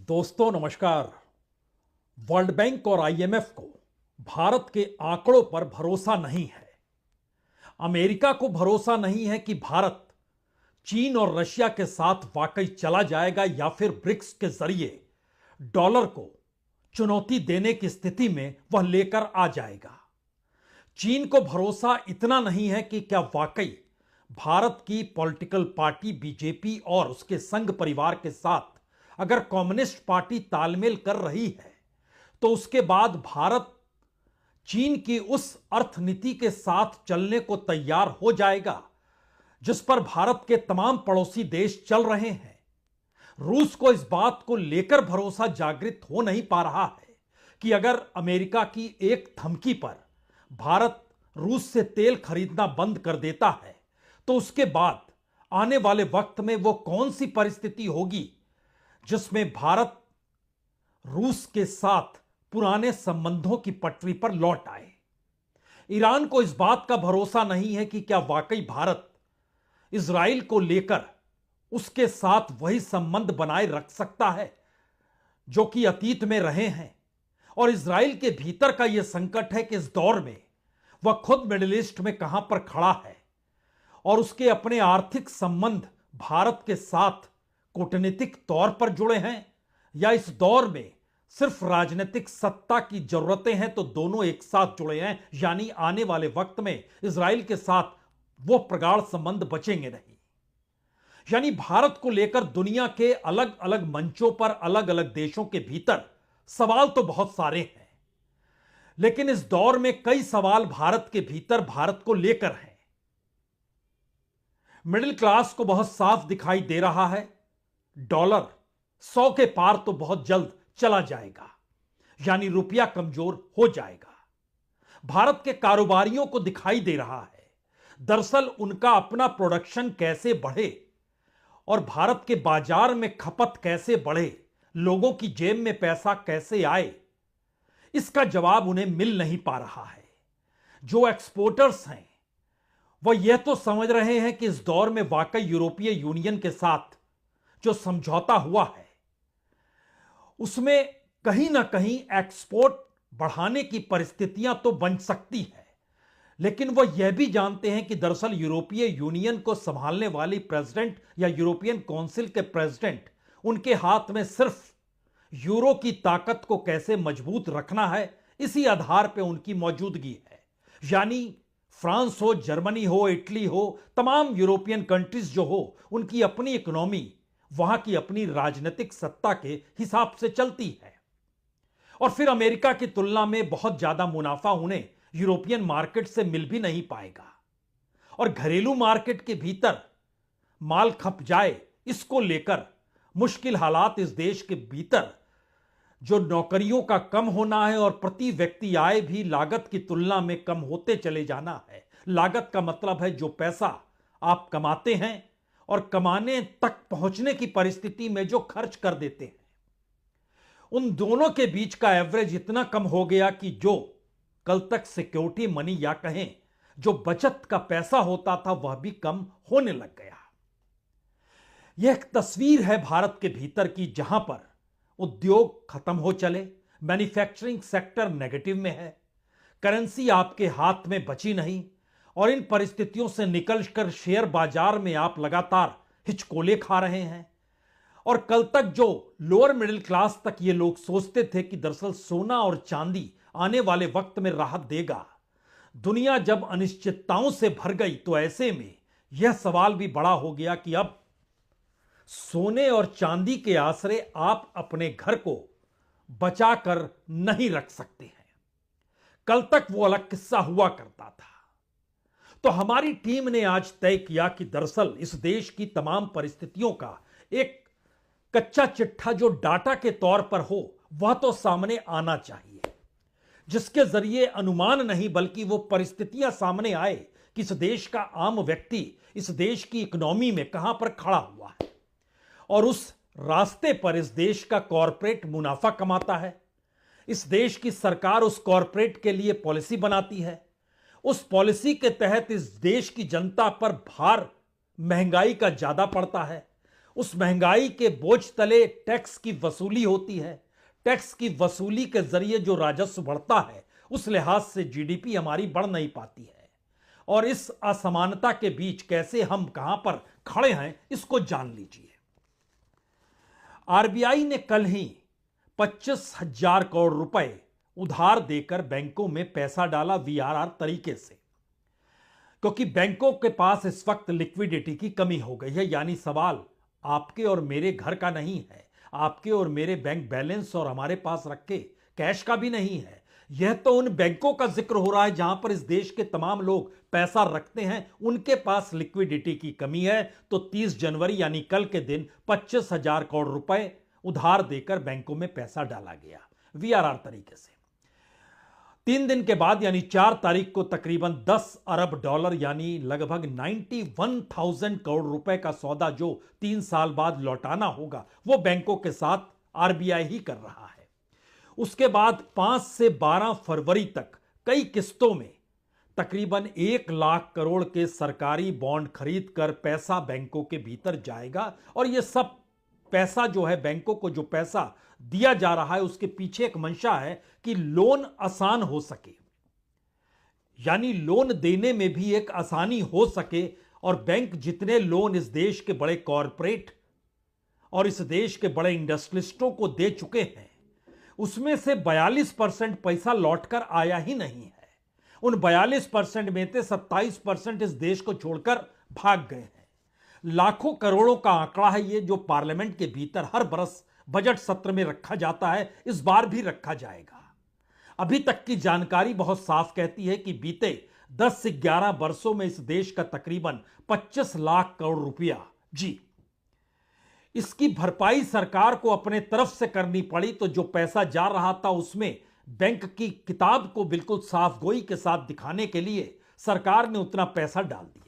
दोस्तों नमस्कार। World bank और आईएमएफ को भारत के आंकड़ों पर भरोसा नहीं है। अमेरिका को भरोसा नहीं है कि भारत चीन और रशिया के साथ वाकई चला जाएगा या फिर ब्रिक्स के जरिए डॉलर को चुनौती देने की स्थिति में वह लेकर आ जाएगा। चीन को भरोसा इतना नहीं है कि क्या वाकई भारत की पॉलिटिकल पार्टी बीजेपी और उसके संघ परिवार के साथ अगर कम्युनिस्ट पार्टी तालमेल कर रही है तो उसके बाद भारत चीन की उस अर्थनीति के साथ चलने को तैयार हो जाएगा जिस पर भारत के तमाम पड़ोसी देश चल रहे हैं। रूस को इस बात को लेकर भरोसा जागृत हो नहीं पा रहा है कि अगर अमेरिका की एक धमकी पर भारत रूस से तेल खरीदना बंद कर देता है तो उसके बाद आने वाले वक्त में वो कौन सी परिस्थिति होगी जिसमें भारत रूस के साथ पुराने संबंधों की पटरी पर लौट आए। ईरान को इस बात का भरोसा नहीं है कि क्या वाकई भारत इजराइल को लेकर उसके साथ वही संबंध बनाए रख सकता है जो कि अतीत में रहे हैं। और इजराइल के भीतर का यह संकट है कि इस दौर में वह खुद मिडिल ईस्ट में कहां पर खड़ा है और उसके अपने आर्थिक संबंध भारत के साथ कूटनीतिक तौर पर जुड़े हैं या इस दौर में सिर्फ राजनीतिक सत्ता की जरूरतें हैं तो दोनों एक साथ जुड़े हैं, यानी आने वाले वक्त में इजराइल के साथ वो प्रगाढ़ संबंध बचेंगे नहीं। यानी भारत को लेकर दुनिया के अलग अलग मंचों पर अलग अलग देशों के भीतर सवाल तो बहुत सारे हैं, लेकिन इस दौर में कई सवाल भारत के भीतर भारत को लेकर हैं। मिडिल क्लास को बहुत साफ दिखाई दे रहा है डॉलर 100 के पार तो बहुत जल्द चला जाएगा, यानी रुपया कमजोर हो जाएगा। भारत के कारोबारियों को दिखाई दे रहा है दरअसल उनका अपना प्रोडक्शन कैसे बढ़े और भारत के बाजार में खपत कैसे बढ़े, लोगों की जेब में पैसा कैसे आए, इसका जवाब उन्हें मिल नहीं पा रहा है। जो एक्सपोर्टर्स हैं वह यह तो समझ रहे हैं कि इस दौर में वाकई यूरोपीय यूनियन के साथ जो समझौता हुआ है उसमें कहीं ना कहीं एक्सपोर्ट बढ़ाने की परिस्थितियां तो बन सकती है, लेकिन वह यह भी जानते हैं कि दरअसल यूरोपीय यूनियन को संभालने वाली प्रेसिडेंट या यूरोपियन काउंसिल के प्रेसिडेंट उनके हाथ में सिर्फ यूरो की ताकत को कैसे मजबूत रखना है इसी आधार पर उनकी मौजूदगी है। यानी फ्रांस हो, जर्मनी हो, इटली हो, तमाम यूरोपियन कंट्रीज जो हो उनकी अपनी इकोनॉमी वहां की अपनी राजनीतिक सत्ता के हिसाब से चलती है और फिर अमेरिका की तुलना में बहुत ज्यादा मुनाफा उन्हें यूरोपियन मार्केट से मिल भी नहीं पाएगा और घरेलू मार्केट के भीतर माल खप जाए इसको लेकर मुश्किल हालात इस देश के भीतर जो नौकरियों का कम होना है और प्रति व्यक्ति आय भी लागत की तुलना में कम होते चले जाना है। लागत का मतलब है जो पैसा आप कमाते हैं और कमाने तक पहुंचने की परिस्थिति में जो खर्च कर देते हैं, उन दोनों के बीच का एवरेज इतना कम हो गया कि जो कल तक सिक्योरिटी मनी या कहें जो बचत का पैसा होता था वह भी कम होने लग गया। यह एक तस्वीर है भारत के भीतर की जहां पर उद्योग खत्म हो चले, मैन्युफैक्चरिंग सेक्टर नेगेटिव में है, करेंसी आपके हाथ में बची नहीं और इन परिस्थितियों से निकलकर शेयर बाजार में आप लगातार हिचकोले खा रहे हैं। और कल तक जो लोअर मिडिल क्लास तक ये लोग सोचते थे कि दरअसल सोना और चांदी आने वाले वक्त में राहत देगा, दुनिया जब अनिश्चितताओं से भर गई तो ऐसे में यह सवाल भी बड़ा हो गया कि अब सोने और चांदी के आसरे आप अपने घर को बचाकर नहीं रख सकते हैं। कल तक वो अलग किस्सा हुआ करता था। तो हमारी टीम ने आज तय किया कि दरअसल इस देश की तमाम परिस्थितियों का एक कच्चा चिट्ठा जो डाटा के तौर पर हो वह तो सामने आना चाहिए, जिसके जरिए अनुमान नहीं बल्कि वो परिस्थितियां सामने आए कि इस देश का आम व्यक्ति इस देश की इकोनॉमी में कहां पर खड़ा हुआ है और उस रास्ते पर इस देश का कॉरपोरेट मुनाफा कमाता है। इस देश की सरकार उस कॉरपोरेट के लिए पॉलिसी बनाती है, उस पॉलिसी के तहत इस देश की जनता पर भार महंगाई का ज्यादा पड़ता है, उस महंगाई के बोझ तले टैक्स की वसूली होती है। टैक्स की वसूली के जरिए जो राजस्व बढ़ता है, उस लिहाज से जीडीपी हमारी बढ़ नहीं पाती है। और इस असमानता के बीच कैसे हम कहां पर खड़े हैं, इसको जान लीजिए। आरबीआई ने कल ही 25,000 करोड़ रुपए उधार देकर बैंकों में पैसा डाला वीआरआर तरीके से, क्योंकि बैंकों के पास इस वक्त लिक्विडिटी की कमी हो गई है। यानी सवाल आपके और मेरे घर का नहीं है, आपके और मेरे बैंक बैलेंस और हमारे पास रखे कैश का भी नहीं है। यह तो उन बैंकों का जिक्र हो रहा है जहां पर इस देश के तमाम लोग पैसा रखते हैं, उनके पास लिक्विडिटी की कमी है। तो 30 जनवरी यानी कल के दिन 25,000 करोड़ रुपए उधार देकर बैंकों में पैसा डाला गया वीआरआर तरीके से। 3 दिन के बाद यानी 4 तारीख को तकरीबन 10 अरब डॉलर यानी लगभग 91,000 करोड़ रुपए का सौदा जो 3 साल बाद लौटाना होगा, वो बैंकों के साथ आरबीआई ही कर रहा है। उसके बाद 5 से 12 फरवरी तक कई किस्तों में तकरीबन 1 लाख करोड़ के सरकारी बॉन्ड खरीद कर पैसा बैंकों के भीतर जाएगा। और यह सब पैसा जो है, बैंकों को जो पैसा दिया जा रहा है, उसके पीछे एक मंशा है कि लोन आसान हो सके, यानी लोन देने में भी एक आसानी हो सके। और बैंक जितने लोन इस देश के बड़े कॉरपोरेट और इस देश के बड़े इंडस्ट्रियलिस्टों को दे चुके हैं, उसमें से 42% पैसा लौटकर आया ही नहीं है। उन 42% में से 27% इस देश को छोड़कर भाग गए हैं। लाखों करोड़ों का आंकड़ा है ये, जो पार्लियामेंट के भीतर हर बरस बजट सत्र में रखा जाता है, इस बार भी रखा जाएगा। अभी तक की जानकारी बहुत साफ कहती है कि बीते 10 से 11 वर्षों में इस देश का तकरीबन 25 लाख करोड़ रुपया, जी, इसकी भरपाई सरकार को अपने तरफ से करनी पड़ी। तो जो पैसा जा रहा था, उसमें बैंक की किताब को बिल्कुल साफ गोई के साथ दिखाने के लिए सरकार ने उतना पैसा डाल दिया।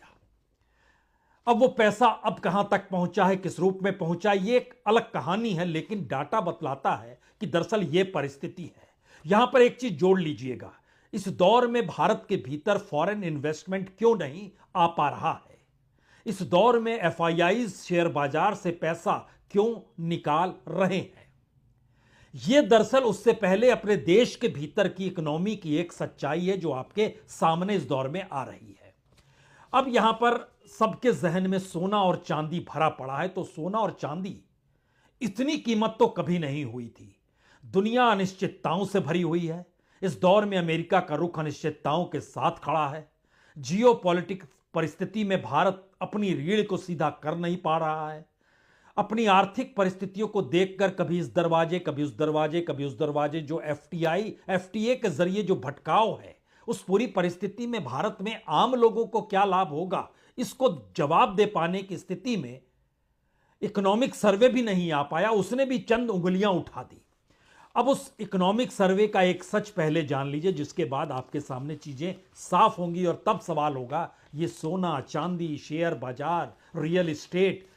अब वो पैसा अब कहां तक पहुंचा है, किस रूप में पहुंचा, ये एक अलग कहानी है। लेकिन डाटा बतलाता है कि दरअसल ये परिस्थिति है। यहां पर एक चीज जोड़ लीजिएगा, इस दौर में भारत के भीतर फॉरेन इन्वेस्टमेंट क्यों नहीं आ पा रहा है, इस दौर में एफआईआई शेयर बाजार से पैसा क्यों निकाल रहे हैं। यह दरअसल उससे पहले अपने देश के भीतर की इकोनॉमी की एक सच्चाई है जो आपके सामने इस दौर में आ रही है। अब यहां पर सबके जहन में सोना और चांदी भरा पड़ा है। तो सोना और चांदी, इतनी कीमत तो कभी नहीं हुई थी। दुनिया अनिश्चितताओं से भरी हुई है। इस दौर में अमेरिका का रुख अनिश्चितताओं के साथ खड़ा है। जियोपॉलिटिक्स परिस्थिति में भारत अपनी रीढ़ को सीधा कर नहीं पा रहा है। अपनी आर्थिक परिस्थितियों को देखकर कभी इस दरवाजे, कभी उस दरवाजे, कभी उस दरवाजे, जो एफटीए के जरिए जो भटकाव है, उस पूरी परिस्थिति में भारत में आम लोगों को क्या लाभ होगा, इसको जवाब दे पाने की स्थिति में इकोनॉमिक सर्वे भी नहीं आ पाया। उसने भी चंद उंगलियां उठा दी। अब उस इकोनॉमिक सर्वे का एक सच पहले जान लीजिए, जिसके बाद आपके सामने चीजें साफ होंगी। और तब सवाल होगा, ये सोना चांदी, शेयर बाजार, रियल एस्टेट,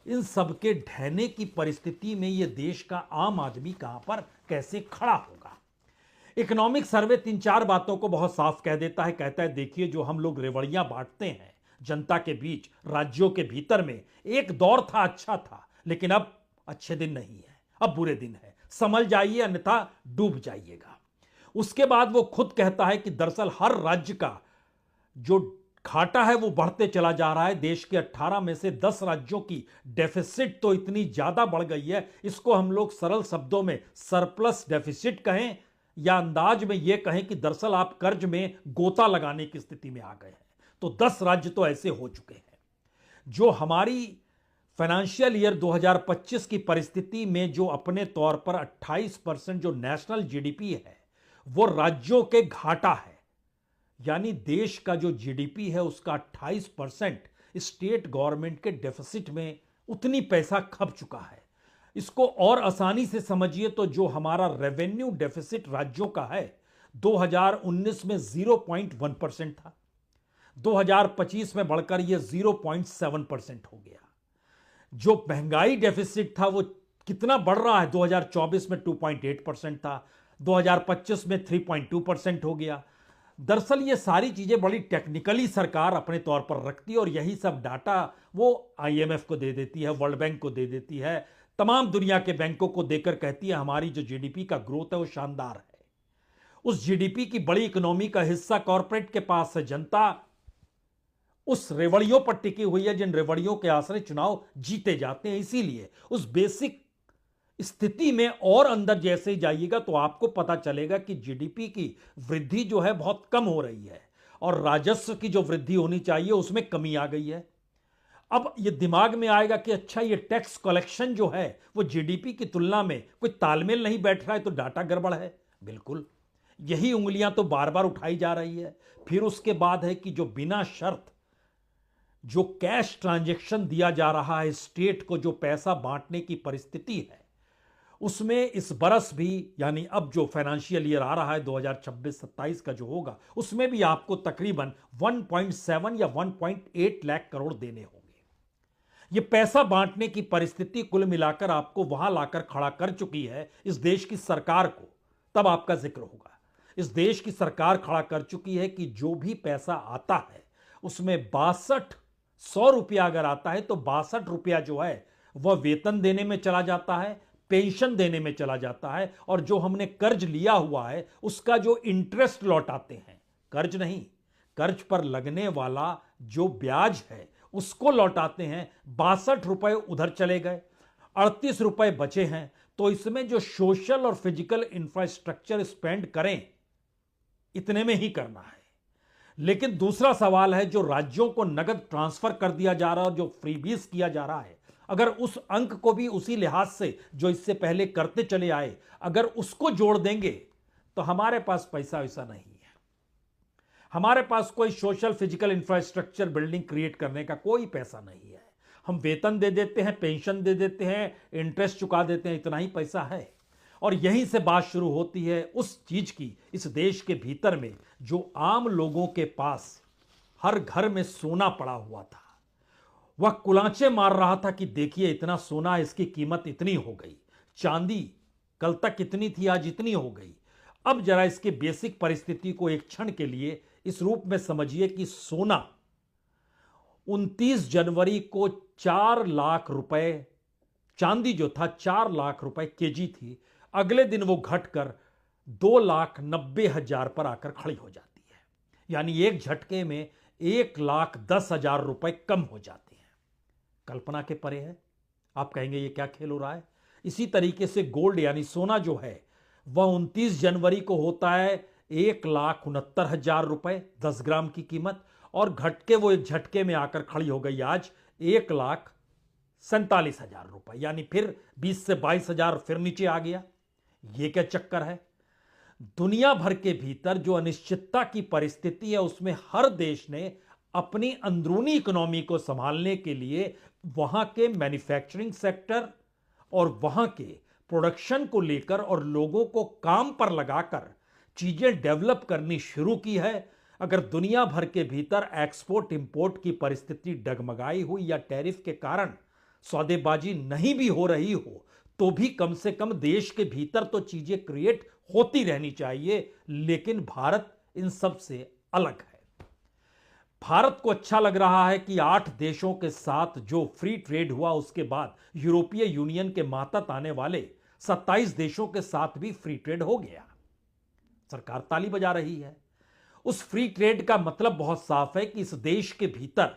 इन सब के ढहने की परिस्थिति में ये देश का आम आदमी कहां पर कैसे खड़ा होगा। इकोनॉमिक सर्वे 3-4 बातों को बहुत साफ कह देता है। कहता है, देखिए, जो हम लोग रेवड़ियां बांटते हैं जनता के बीच, राज्यों के भीतर में, एक दौर था, अच्छा था, लेकिन अब अच्छे दिन नहीं है, अब बुरे दिन है। समझ जाइए, अन्यथा डूब जाइएगा। उसके बाद वो खुद कहता है कि दरअसल हर राज्य का जो घाटा है वो बढ़ते चला जा रहा है। देश के 18 में से 10 राज्यों की डेफिसिट तो इतनी ज्यादा बढ़ गई है, इसको हम लोग सरल शब्दों में सरप्लस डेफिसिट कहें, या अंदाज में यह कहें कि दरअसल आप कर्ज में गोता लगाने की स्थिति में आ गए हैं। तो 10 राज्य तो ऐसे हो चुके हैं। जो हमारी फाइनेंशियल ईयर 2025 की परिस्थिति में जो अपने तौर पर 28% जो नेशनल जीडीपी है, वो राज्यों के घाटा है। यानी देश का जो जीडीपी है उसका 28% स्टेट गवर्नमेंट के डेफिसिट में उतनी पैसा खप चुका है। इसको और आसानी से समझिए तो जो हमारा रेवेन्यू डेफिसिट राज्यों का है, 2019 में 0.1% था, 2025 में बढ़कर यह 0.7% हो गया। जो महंगाई डेफिसिट था वो कितना बढ़ रहा है, 2024 में 2.8% था, 2025 में 3.2% हो गया। दरअसल ये सारी चीजें बड़ी टेक्निकली सरकार अपने तौर पर रखती है, और यही सब डाटा वो आईएमएफ को दे देती है, वर्ल्ड बैंक को दे देती है, तमाम दुनिया के बैंकों को देकर कहती है हमारी जो जीडीपी का ग्रोथ है वो शानदार है। उस जीडीपी की बड़ी इकोनॉमी का हिस्सा कॉरपोरेट के पास है। जनता उस रेवड़ियों पर टिकी हुई है जिन रेवड़ियों के आश्रय चुनाव जीते जाते हैं। इसीलिए उस बेसिक स्थिति में और अंदर जैसे ही जाइएगा तो आपको पता चलेगा कि जीडीपी की वृद्धि जो है बहुत कम हो रही है और राजस्व की जो वृद्धि होनी चाहिए उसमें कमी आ गई है। अब ये दिमाग में आएगा कि अच्छा ये टैक्स कलेक्शन जो है वो जीडीपी की तुलना में कोई तालमेल नहीं बैठ रहा है, तो डाटा गड़बड़ है। बिल्कुल यही उंगलियां तो बार बार उठाई जा रही है। फिर उसके बाद है कि जो बिना शर्त जो कैश ट्रांजैक्शन दिया जा रहा है स्टेट को, जो पैसा बांटने की परिस्थिति है, उसमें इस बरस भी यानी अब जो फाइनेंशियल ईयर आ रहा है 2026-27 का जो होगा, उसमें भी आपको तकरीबन 1.7 या 1.8 लाख करोड़ देने होंगे। यह पैसा बांटने की परिस्थिति कुल मिलाकर आपको वहां लाकर खड़ा कर चुकी है इस देश की सरकार को। तब आपका जिक्र होगा। इस देश की सरकार खड़ा कर चुकी है कि जो भी पैसा आता है उसमें 100 रुपया अगर आता है तो 62 रुपया जो है वह वेतन देने में चला जाता है, पेंशन देने में चला जाता है, और जो हमने कर्ज लिया हुआ है उसका जो इंटरेस्ट लौटाते हैं, कर्ज नहीं, कर्ज पर लगने वाला जो ब्याज है उसको लौटाते हैं। 62 रुपए उधर चले गए, 38 रुपए बचे हैं। तो इसमें जो सोशल और फिजिकल इंफ्रास्ट्रक्चर स्पेंड करें इतने में ही करना है। लेकिन दूसरा सवाल है जो राज्यों को नगद ट्रांसफर कर दिया जा रहा है, जो फ्रीबीज किया जा रहा है, अगर उस अंक को भी उसी लिहाज से जो इससे पहले करते चले आए अगर उसको जोड़ देंगे तो हमारे पास पैसा वैसा नहीं है। हमारे पास कोई social physical infrastructure building create करने का कोई पैसा नहीं है। हम वेतन दे देते हैं, पेंशन दे देते हैं, इंटरेस्ट चुका देते हैं, इतना ही पैसा है। और यहीं से बात शुरू होती है उस चीज की इस देश के भीतर में जो आम लोगों के पास हर घर में सोना पड़ा हुआ था। वह कुलांचे मार रहा था कि देखिए इतना सोना, इसकी कीमत इतनी हो गई, चांदी कल तक इतनी थी आज इतनी हो गई। अब जरा इसके बेसिक परिस्थिति को एक क्षण के लिए इस रूप में समझिए कि सोना 29 जनवरी को 4 लाख रुपए, चांदी जो था 4 लाख रुपए केजी थी, अगले दिन वो घटकर 2,90,000 पर आकर खड़ी हो जाती है। यानी एक झटके में 1,10,000 रुपए कम हो जाते हैं। कल्पना के परे है। आप कहेंगे ये क्या खेल हो रहा है। इसी तरीके से गोल्ड यानी सोना जो है वह 29 जनवरी को होता है 1,69,000 रुपए 10 ग्राम की कीमत, और घटके वो एक झटके में आकर खड़ी हो गई आज 1,47,000 रुपए, यानी फिर 20 से 22,000 फिर नीचे आ गया। ये क्या चक्कर है। दुनिया भर के भीतर जो अनिश्चितता की परिस्थिति है उसमें हर देश ने अपनी अंदरूनी इकोनॉमी को संभालने के लिए वहां के मैन्युफैक्चरिंग सेक्टर और वहां के प्रोडक्शन को लेकर और लोगों को काम पर लगाकर चीजें डेवलप करनी शुरू की है। अगर दुनिया भर के भीतर एक्सपोर्ट इंपोर्ट की परिस्थिति डगमगाई हुई या टैरिफ के कारण सौदेबाजी नहीं भी हो रही हो तो भी कम से कम देश के भीतर तो चीजें क्रिएट होती रहनी चाहिए। लेकिन भारत इन सब से अलग है। भारत को अच्छा लग रहा है कि 8 देशों के साथ जो फ्री ट्रेड हुआ उसके बाद यूरोपीय यूनियन के मातहत आने वाले 27 देशों के साथ भी फ्री ट्रेड हो गया। सरकार ताली बजा रही है। उस फ्री ट्रेड का मतलब बहुत साफ है कि इस देश के भीतर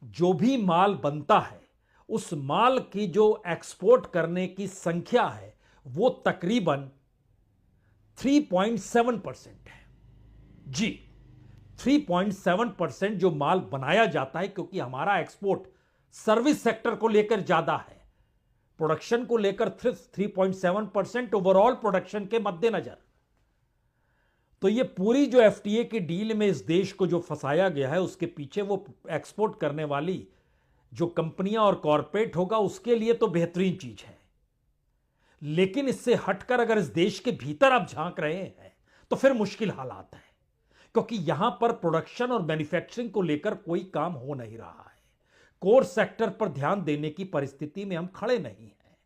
जो भी माल बनता है उस माल की जो एक्सपोर्ट करने की संख्या है वो तकरीबन 3.7% है। जी 3.7% जो माल बनाया जाता है, क्योंकि हमारा एक्सपोर्ट सर्विस सेक्टर को लेकर ज्यादा है, प्रोडक्शन को लेकर 3.7% ओवरऑल प्रोडक्शन के मद्देनजर। तो ये पूरी जो एफटीए की डील में इस देश को जो फंसाया गया है उसके पीछे वो एक्सपोर्ट करने वाली जो कंपनियां और कॉरपोरेट होगा उसके लिए तो बेहतरीन चीज है। लेकिन इससे हटकर अगर इस देश के भीतर आप झांक रहे हैं तो फिर मुश्किल हालात है, क्योंकि यहां पर प्रोडक्शन और मैन्युफैक्चरिंग को लेकर कोई काम हो नहीं रहा है। कोर सेक्टर पर ध्यान देने की परिस्थिति में हम खड़े नहीं हैं।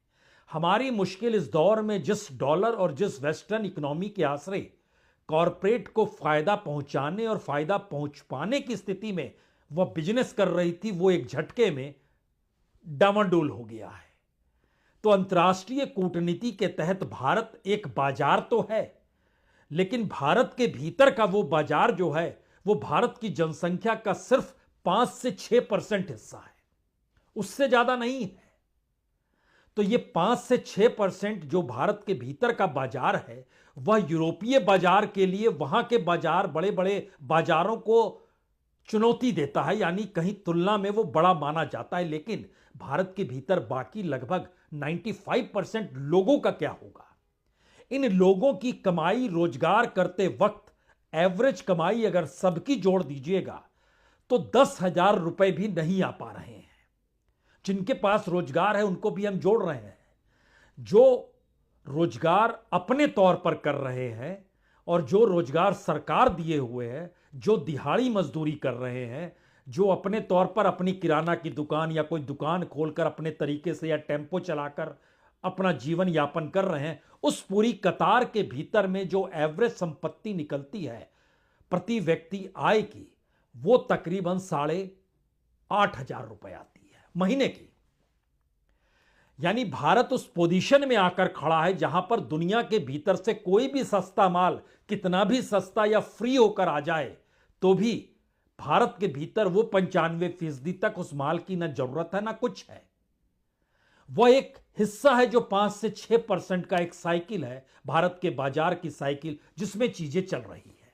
हमारी मुश्किल इस दौर में जिस डॉलर और जिस वेस्टर्न इकोनॉमी के आश्रय कॉरपोरेट को फायदा पहुंचाने और फायदा पहुंच पाने की स्थिति में वह बिजनेस कर रही थी वो एक झटके में डामाडोल हो गया है। तो अंतर्राष्ट्रीय कूटनीति के तहत भारत एक बाजार तो है, लेकिन भारत के भीतर का वो बाजार जो है वो भारत की जनसंख्या का सिर्फ 5 से 6% हिस्सा है, उससे ज्यादा नहीं है। तो ये 5 से 6% जो भारत के भीतर का बाजार है वह यूरोपीय बाजार के लिए वहां के बाजार बड़े बड़े बाजारों को चुनौती देता है, यानी कहीं तुलना में वो बड़ा माना जाता है। लेकिन भारत के भीतर बाकी लगभग 95% लोगों का क्या होगा? इन लोगों की कमाई रोजगार करते वक्त एवरेज कमाई अगर सबकी जोड़ दीजिएगा तो 10,000 रुपए भी नहीं आ पा रहे हैं। जिनके पास रोजगार है उनको भी हम जोड़ रहे हैं। जो रोजगार अपने तौर पर कर रहे हैं और जो रोजगार सरकार दिए हुए है, जो दिहाड़ी मजदूरी कर रहे हैं, जो अपने तौर पर अपनी किराना की दुकान या कोई दुकान खोलकर अपने तरीके से या टेम्पो चलाकर अपना जीवन यापन कर रहे हैं, उस पूरी कतार के भीतर में जो एवरेज संपत्ति निकलती है प्रति व्यक्ति आय की, वो तकरीबन 8,500 रुपए आती है महीने की। यानी भारत उस पोजीशन में आकर खड़ा है जहां पर दुनिया के भीतर से कोई भी सस्ता माल कितना भी सस्ता या फ्री होकर आ जाए तो भी भारत के भीतर वो 95% तक उस माल की ना जरूरत है ना कुछ है। वह एक हिस्सा है जो 5 से 6% का एक साइकिल है, भारत के बाजार की साइकिल, जिसमें चीजें चल रही है।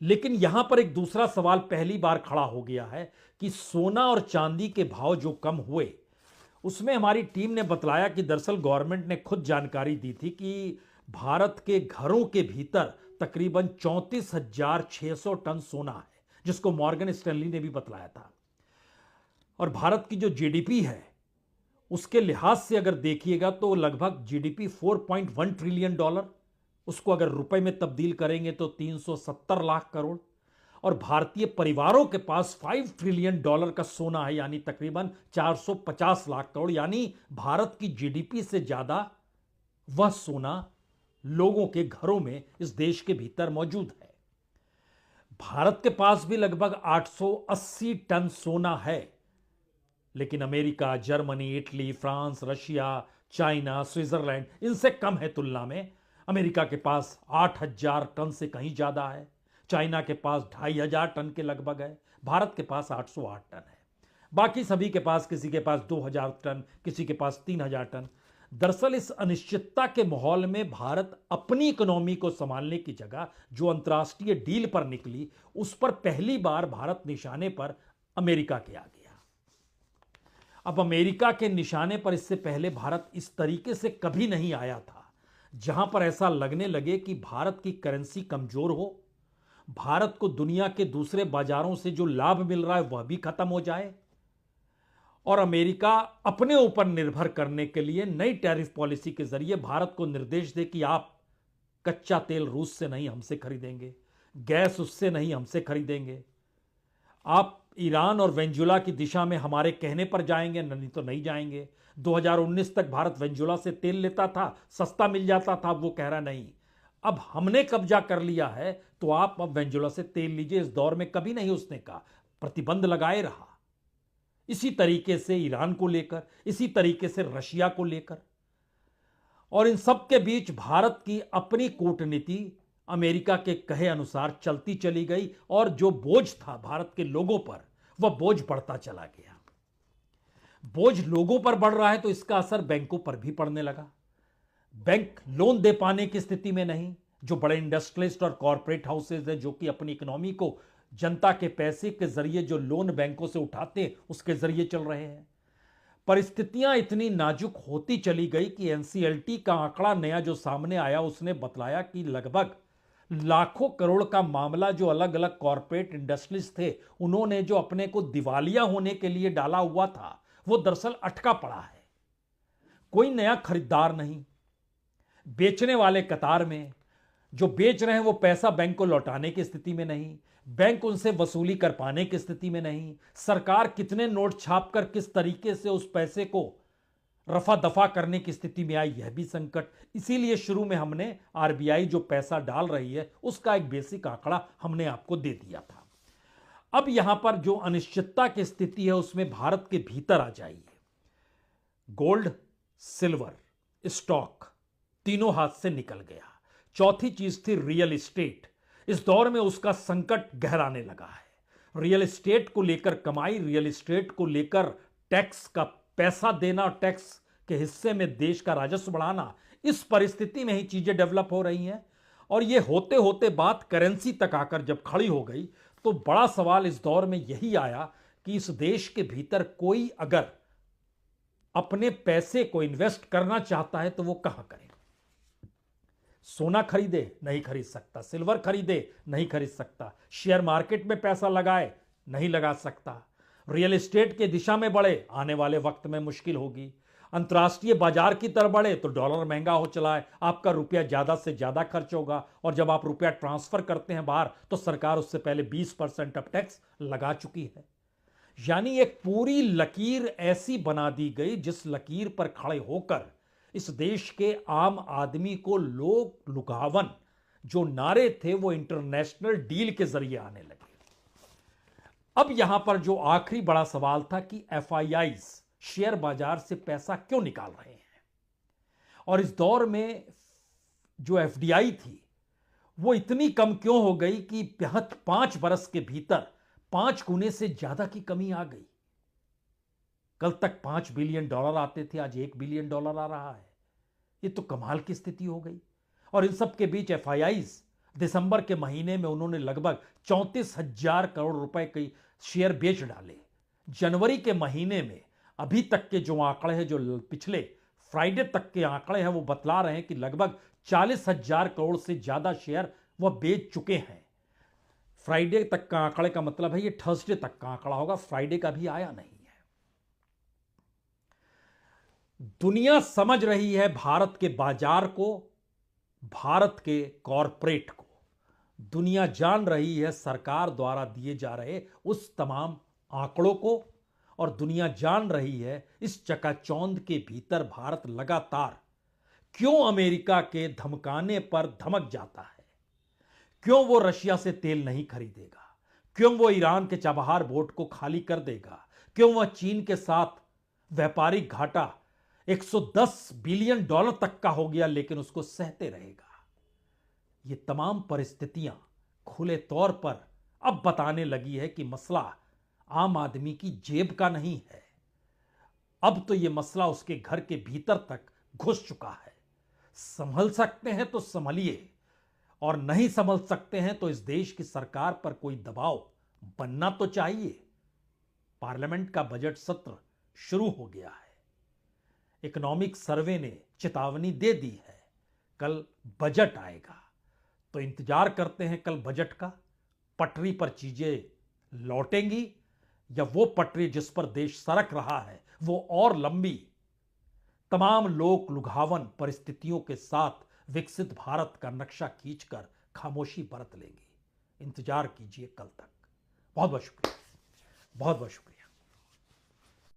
लेकिन यहां पर एक दूसरा सवाल पहली बार खड़ा हो गया है कि सोना और चांदी के भाव जो कम हुए, उसमें हमारी टीम ने बतलाया कि दरअसल गवर्नमेंट ने खुद जानकारी दी थी कि भारत के घरों के भीतर तकरीबन 34,600 टन सोना है, जिसको मॉर्गन स्टैनली ने भी बतलाया था। और भारत की जो जीडीपी है उसके लिहाज से अगर देखिएगा तो लगभग जीडीपी 4.1 ट्रिलियन डॉलर, उसको अगर रुपए में तब्दील करेंगे तो 370 लाख करोड़। और भारतीय परिवारों के पास 5 ट्रिलियन डॉलर का सोना है, यानी तकरीबन 450 लाख करोड़। यानी भारत की जीडीपी से ज्यादा वह सोना लोगों के घरों में इस देश के भीतर मौजूद है। भारत के पास भी लगभग 880 टन सोना है, लेकिन America, Germany, Italy, France, Russia, China, Switzerland इनसे कम है तुलना में। अमेरिका के पास 8,000 टन से कहीं ज्यादा है, चाइना के पास 2,500 टन के लगभग है, भारत के पास 808 टन है। बाकी सभी के पास, किसी के पास 2,000 टन, किसी के पास 3,000 टन। दरअसल इस अनिश्चितता के माहौल में भारत अपनी इकोनॉमी को संभालने की जगह जो अंतर्राष्ट्रीय डील पर निकली, उस पर पहली बार भारत निशाने पर अमेरिका के आ गया। अब अमेरिका के निशाने पर इससे पहले भारत इस तरीके से कभी नहीं आया था, जहां पर ऐसा लगने लगे कि भारत की करेंसी कमजोर हो, भारत को दुनिया के दूसरे बाजारों से जो लाभ मिल रहा है वह भी खत्म हो जाए, और अमेरिका अपने ऊपर निर्भर करने के लिए नई टैरिफ पॉलिसी के जरिए भारत को निर्देश दे कि आप कच्चा तेल रूस से नहीं हमसे खरीदेंगे, गैस उससे नहीं हमसे खरीदेंगे, आप ईरान और वेनेजुएला की दिशा में हमारे कहने पर जाएंगे, नहीं तो नहीं जाएंगे। 2019 तक भारत वेनेजुएला से तेल लेता था, सस्ता मिल जाता था, अब वो कह रहा नहीं, अब हमने कब्जा कर लिया है तो आप अब वेनेजुएला से तेल लीजिए। इस दौर में कभी नहीं उसने कहा, प्रतिबंध लगाए रहा। इसी तरीके से ईरान को लेकर, इसी तरीके से रशिया को लेकर, और इन सब के बीच भारत की अपनी कूटनीति अमेरिका के कहे अनुसार चलती चली गई, और जो बोझ था भारत के लोगों पर वह बोझ बढ़ता चला गया। बोझ लोगों पर बढ़ रहा है तो इसका असर बैंकों पर भी पड़ने लगा। बैंक लोन दे पाने की स्थिति में नहीं। जो बड़े इंडस्ट्रियलिस्ट और कॉर्पोरेट हाउसेज हैं जो कि अपनी इकोनॉमी को जनता के पैसे के जरिए जो लोन बैंकों से उठाते हैं उसके जरिए चल रहे हैं। परिस्थितियां इतनी नाजुक होती चली गई कि एनसीएलटी का आंकड़ा नया जो सामने आया उसने बतलाया कि लगभग लाखों करोड़ का मामला जो अलग अलग कॉर्पोरेट इंडस्ट्रीज थे उन्होंने जो अपने को दिवालिया होने के लिए डाला हुआ था वो दरअसल अटका पड़ा है। कोई नया खरीदार नहीं, बेचने वाले कतार में, जो बेच रहे हैं वो पैसा बैंक को लौटाने की स्थिति में नहीं, बैंक उनसे वसूली कर पाने की स्थिति में नहीं, सरकार कितने नोट छापकर किस तरीके से उस पैसे को रफा दफा करने की स्थिति में आई, यह भी संकट। इसीलिए शुरू में हमने आरबीआई जो पैसा डाल रही है उसका एक बेसिक आंकड़ा हमने आपको दे दिया था। अब यहां पर जो अनिश्चितता की स्थिति है उसमें भारत के भीतर आ जाइए। गोल्ड, सिल्वर, स्टॉक तीनों हाथ से निकल गया। चौथी चीज थी रियल एस्टेट। इस दौर में उसका संकट गहराने लगा है। रियल एस्टेट को लेकर कमाई, रियल एस्टेट को लेकर टैक्स का पैसा देना, टैक्स के हिस्से में देश का राजस्व बढ़ाना, इस परिस्थिति में ही चीजें डेवलप हो रही हैं। और ये होते होते बात करेंसी तक आकर जब खड़ी हो गई तो बड़ा सवाल इस दौर में यही आया कि इस देश के भीतर कोई अगर अपने पैसे को इन्वेस्ट करना चाहता है तो वो कहां करे। सोना खरीदे, नहीं खरीद सकता। सिल्वर खरीदे, नहीं खरीद सकता। शेयर मार्केट में पैसा लगाए, नहीं लगा सकता। रियल एस्टेट के दिशा में बढ़े, आने वाले वक्त में मुश्किल होगी। अंतर्राष्ट्रीय बाजार की तरफ बढ़े तो डॉलर महंगा हो चला है, आपका रुपया ज्यादा से ज्यादा खर्च होगा। और जब आप रुपया ट्रांसफर करते हैं बाहर तो सरकार उससे पहले 20% अब टैक्स लगा चुकी है। यानी एक पूरी लकीर ऐसी बना दी गई जिस लकीर पर खड़े होकर इस देश के आम आदमी को लोक लुभावन जो नारे थे वो इंटरनेशनल डील के जरिए आने लगे। अब यहां पर जो आखिरी बड़ा सवाल था कि एफआईआईज शेयर बाजार से पैसा क्यों निकाल रहे हैं, और इस दौर में जो एफडीआई थी वो इतनी कम क्यों हो गई कि 5 बरस के भीतर 5 गुने से ज्यादा की कमी आ गई। कल तक $5 बिलियन आते थे, आज $1 बिलियन आ रहा है। ये तो कमाल की स्थिति हो गई। और इन सब के बीच एफआईआईज दिसंबर के महीने में उन्होंने लगभग 34,000 करोड़ रुपए के शेयर बेच डाले। जनवरी के महीने में अभी तक के जो आंकड़े हैं, जो पिछले फ्राइडे तक के आंकड़े हैं, वो बतला रहे हैं कि लगभग 40,000 करोड़ से ज्यादा शेयर वह बेच चुके हैं। फ्राइडे तक का आंकड़े का मतलब है ये थर्सडे तक का आंकड़ा होगा, फ्राइडे का भी आया नहीं है। दुनिया समझ रही है भारत के बाजार को, भारत के कॉरपोरेट को। दुनिया जान रही है सरकार द्वारा दिए जा रहे उस तमाम आंकड़ों को, और दुनिया जान रही है इस चकाचौंध के भीतर भारत लगातार क्यों अमेरिका के धमकाने पर धमक जाता है, क्यों वो रशिया से तेल नहीं खरीदेगा, क्यों वो ईरान के चाबहार पोर्ट को खाली कर देगा, क्यों वह चीन के साथ व्यापारिक घाटा $110 बिलियन तक का हो गया लेकिन उसको सहते रहेगा। ये तमाम परिस्थितियां खुले तौर पर अब बताने लगी है कि मसला आम आदमी की जेब का नहीं है, अब तो ये मसला उसके घर के भीतर तक घुस चुका है। संभल सकते हैं तो संभलिए, और नहीं संभल सकते हैं तो इस देश की सरकार पर कोई दबाव बनना तो चाहिए। पार्लियामेंट का बजट सत्र शुरू हो गया है। इकोनॉमिक सर्वे ने चेतावनी दे दी है, कल बजट आएगा, तो इंतजार करते हैं कल बजट का। पटरी पर चीजें लौटेंगी या वो पटरी जिस पर देश सरक रहा है वो और लंबी तमाम लोक लुभावन परिस्थितियों के साथ विकसित भारत का नक्शा खींचकर खामोशी बरत लेगी। इंतजार कीजिए कल तक। बहुत बहुत शुक्रिया, बहुत बहुत शुक्रिया।